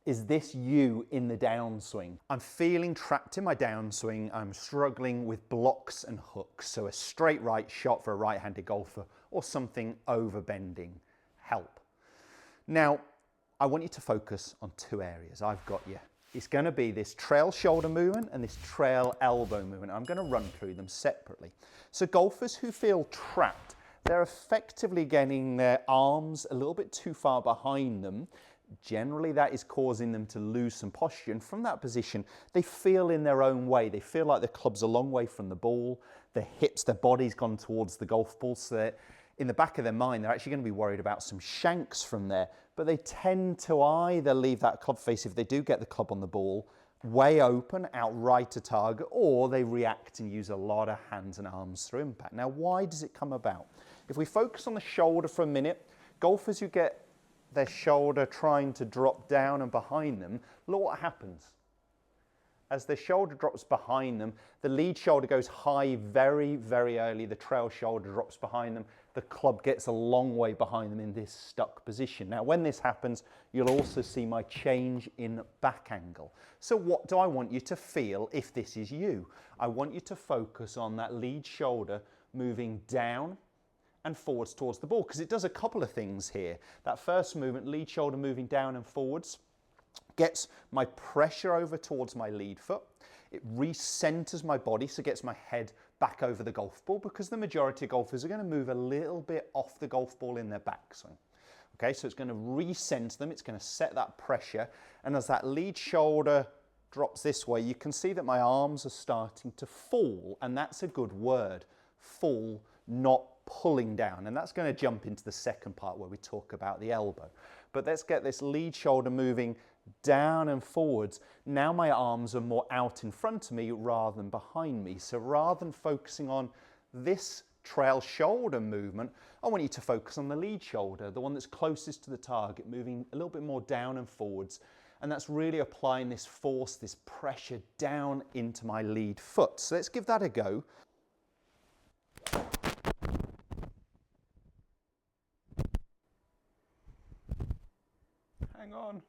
Is this you in the downswing? I'm feeling trapped in my downswing. I'm struggling with blocks and hooks. So a straight right shot for a right-handed golfer or something overbending. Help. Now, I want you to focus on two areas. I've got you. It's going to be this trail shoulder movement and this trail elbow movement. I'm going to run through them separately. So golfers who feel trapped, they're effectively getting their arms a little bit too far behind them. Generally, that is causing them to lose some posture. And from that position, they feel in their own way. They feel like the club's a long way from the ball. Their hips, their body's gone towards the golf ball. So that in the back of their mind, they're actually going to be worried about some shanks from there. But they tend to either leave that club face, if they do get the club on the ball, way open, out right to target, or they react and use a lot of hands and arms through impact. Now, why does it come about? If we focus on the shoulder for a minute, golfers who get their shoulder trying to drop down and behind them, look what happens. As the shoulder drops behind them, the lead shoulder goes high very, very early. The trail shoulder drops behind them. The club gets a long way behind them in this stuck position. Now, when this happens, you'll also see my change in back angle. So what do I want you to feel if this is you? I want you to focus on that lead shoulder moving down and forwards towards the ball, because it does a couple of things here. That first movement, lead shoulder moving down and forwards, gets my pressure over towards my lead foot. It recenters my body, so gets my head back over the golf ball, because the majority of golfers are going to move a little bit off the golf ball in their backswing. Okay, so it's going to recenter them, it's going to set that pressure, and as that lead shoulder drops this way, you can see that my arms are starting to fall, and that's a good word, fall, not pulling down, and that's going to jump into the second part where we talk about the elbow. But let's get this lead shoulder moving down and forwards. Now my arms are more out in front of me rather than behind me. So rather than focusing on this trail shoulder movement, I want you to focus on the lead shoulder, the one that's closest to the target, moving a little bit more down and forwards. And that's really applying this force, this pressure down into my lead foot. So let's give that a go. Hang on.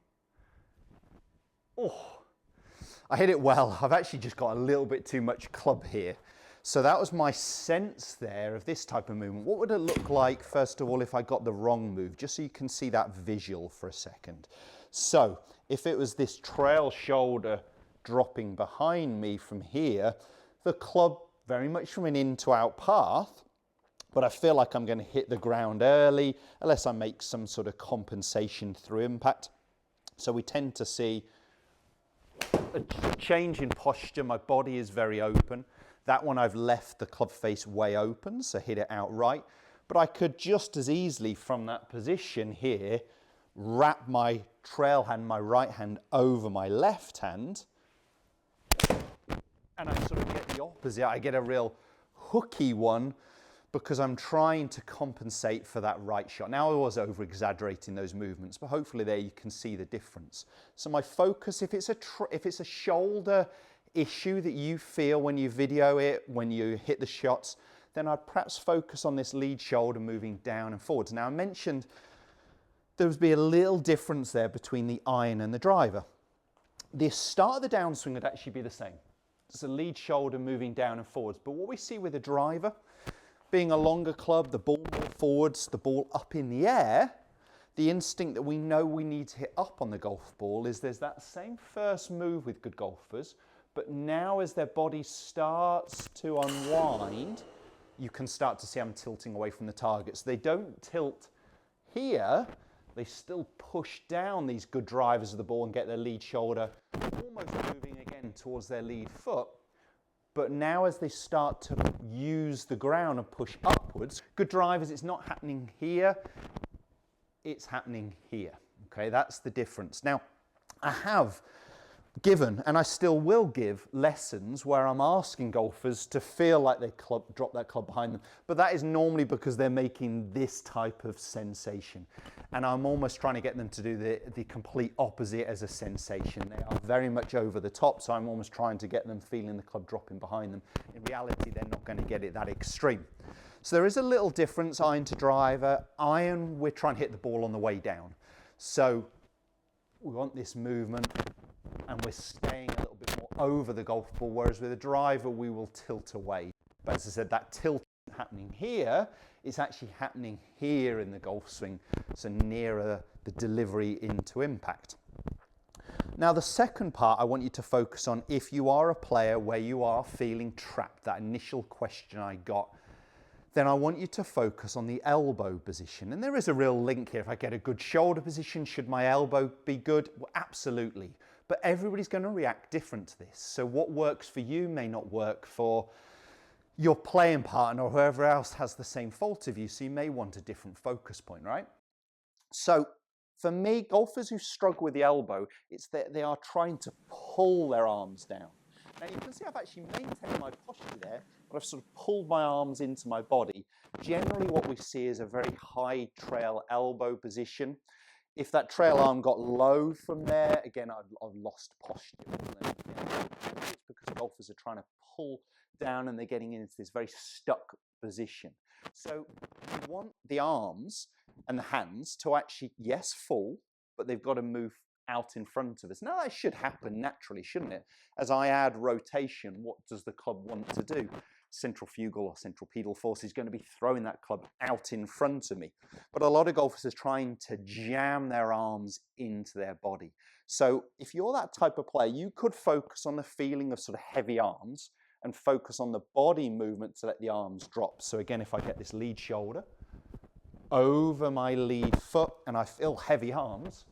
Oh, I hit it well. I've actually just got a little bit too much club here. So that was my sense there of this type of movement. What would it look like, first of all, if I got the wrong move, just so you can see that visual for a second. So if it was this trail shoulder dropping behind me from here, the club very much from an in to out path, but I feel like I'm going to hit the ground early unless I make some sort of compensation through impact. So we tend to see a change in posture. My body is very open. That one I've left the club face way open, so hit it outright. But I could just as easily from that position here wrap my trail hand, my right hand, over my left hand, and I sort of get the opposite. I get a real hooky one because I'm trying to compensate for that right shot. Now I was over-exaggerating those movements, but hopefully there you can see the difference. So my focus, if it's a shoulder issue that you feel when you video it, when you hit the shots, then I'd perhaps focus on this lead shoulder moving down and forwards. Now I mentioned there would be a little difference there between the iron and the driver. The start of the downswing would actually be the same. It's a lead shoulder moving down and forwards, but what we see with the driver, being a longer club, the ball more forwards, the ball up in the air, the instinct that we know we need to hit up on the golf ball is there's that same first move with good golfers, but now as their body starts to unwind, you can start to see them tilting away from the target. So they don't tilt here, they still push down these good drivers of the ball and get their lead shoulder almost moving again towards their lead foot. But now as they start to use the ground and push upwards, good drivers, it's not happening here, it's happening here. Okay, that's the difference. Now, I have given, and I still will give, lessons where I'm asking golfers to feel like they drop that club behind them. But that is normally because they're making this type of sensation. And I'm almost trying to get them to do the complete opposite as a sensation. They are very much over the top, so I'm almost trying to get them feeling the club dropping behind them. In reality, they're not going to get it that extreme. So there is a little difference, iron to driver. Iron, we're trying to hit the ball on the way down. So We want this movement and we're staying a little bit more over the golf ball, whereas with a driver we will tilt away. But as I said, that tilt isn't happening here, it's actually happening here in the golf swing, so nearer the delivery into impact. Now the second part I want you to focus on, if you are a player where you are feeling trapped, that initial question I got, then I want you to focus on the elbow position. And there is a real link here. If I get a good shoulder position, should my elbow be good? Well, absolutely. But everybody's going to react different to this. So what works for you may not work for your playing partner or whoever else has the same fault of you. So you may want a different focus point, right? So for me, golfers who struggle with the elbow, it's that they are trying to pull their arms down. Now you can see I've actually maintained my posture there, but I've sort of pulled my arms into my body. Generally what we see is a very high trail elbow position. If that trail arm got low from there, again, I've lost posture. It's because golfers are trying to pull down and they're getting into this very stuck position. So you want the arms and the hands to actually, yes, fall, but they've got to move out in front of us. Now that should happen naturally, shouldn't it? As I add rotation, what does the club want to do? Centrifugal or centripetal force is going to be throwing that club out in front of me. But a lot of golfers are trying to jam their arms into their body. So if you're that type of player, you could focus on the feeling of sort of heavy arms and focus on the body movement to let the arms drop. So again, if I get this lead shoulder over my lead foot and I feel heavy arms,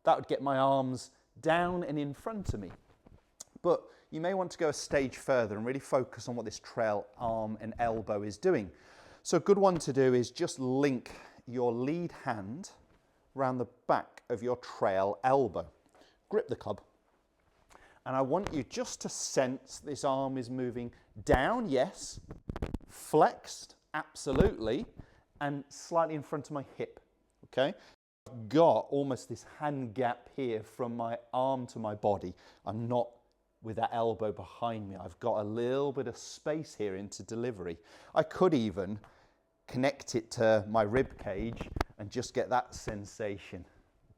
that would get my arms down and in front of me. But you may want to go a stage further and really focus on what this trail arm and elbow is doing. So a good one to do is just link your lead hand around the back of your trail elbow. Grip the club. And I want you just to sense this arm is moving down, yes, flexed, absolutely, and slightly in front of my hip, okay? I've got almost this hand gap here from my arm to my body. I'm not with that elbow behind me. I've got a little bit of space here into delivery. I could even connect it to my rib cage and just get that sensation,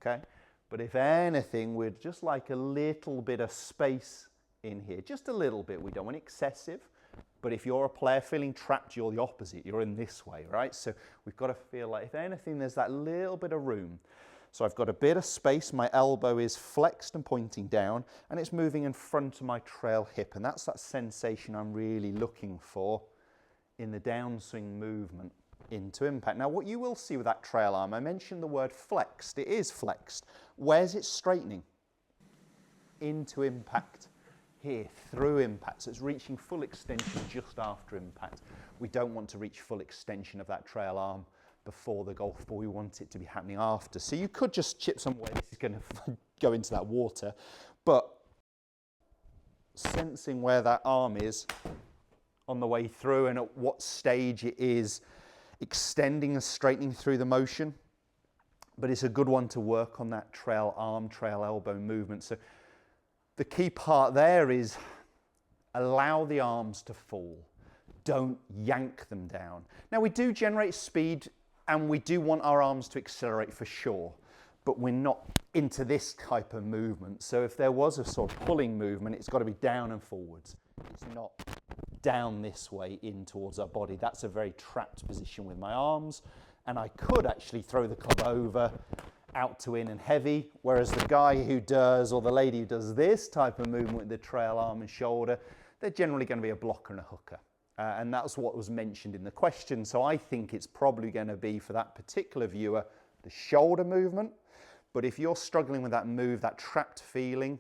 okay? But if anything, we'd just like a little bit of space in here, just a little bit. We don't want excessive, but if you're a player feeling trapped, you're the opposite. You're in this way, right? So we've got to feel like, if anything, there's that little bit of room. So I've got a bit of space, my elbow is flexed and pointing down, and it's moving in front of my trail hip, and that's that sensation I'm really looking for in the downswing movement into impact. Now what you will see with that trail arm, I mentioned the word flexed, it is flexed. Where's it straightening? Into impact. Here, through impact, so it's reaching full extension just after impact. We don't want to reach full extension of that trail arm before the golf ball, we want it to be happening after. So you could just chip some away, this is going to go into that water, but sensing where that arm is on the way through and at what stage it is extending and straightening through the motion, but it's a good one to work on that trail arm, trail elbow movement. So the key part there is allow the arms to fall. Don't yank them down. Now we do generate speed and we do want our arms to accelerate for sure, but we're not into this type of movement. So if there was a sort of pulling movement, it's got to be down and forwards. It's not down this way in towards our body. That's a very trapped position with my arms. And I could actually throw the club over, out to in and heavy, whereas the guy who does, or the lady who does this type of movement with the trail arm and shoulder, they're generally going to be a blocker and a hooker. And that's what was mentioned in the question. So I think it's probably going to be, for that particular viewer, the shoulder movement. But if you're struggling with that move, that trapped feeling,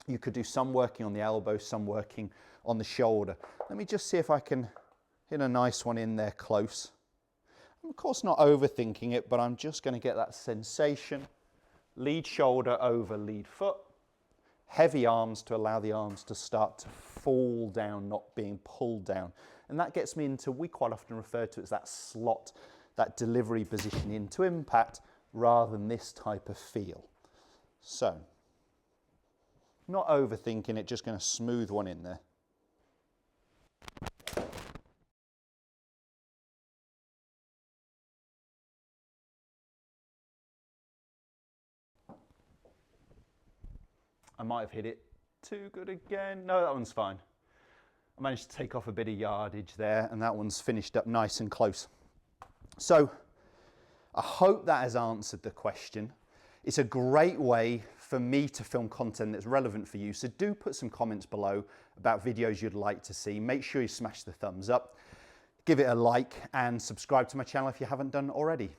you could do some working on the elbow, some working on the shoulder. Let me just see if I can hit a nice one in there close. I'm of course not overthinking it, but I'm just going to get that sensation. Lead shoulder over lead foot. Heavy arms to allow the arms to start to fall down, not being pulled down. And that gets me into, we quite often refer to it as that slot, that delivery position into impact, rather than this type of feel. So, not overthinking it, just going to smooth one in there. I might have hit it too good again. No, that one's fine. I managed to take off a bit of yardage there, and that one's finished up nice and close. So I hope that has answered the question. It's a great way for me to film content that's relevant for you. So do put some comments below about videos you'd like to see. Make sure you smash the thumbs up, give it a like, and subscribe to my channel if you haven't done already.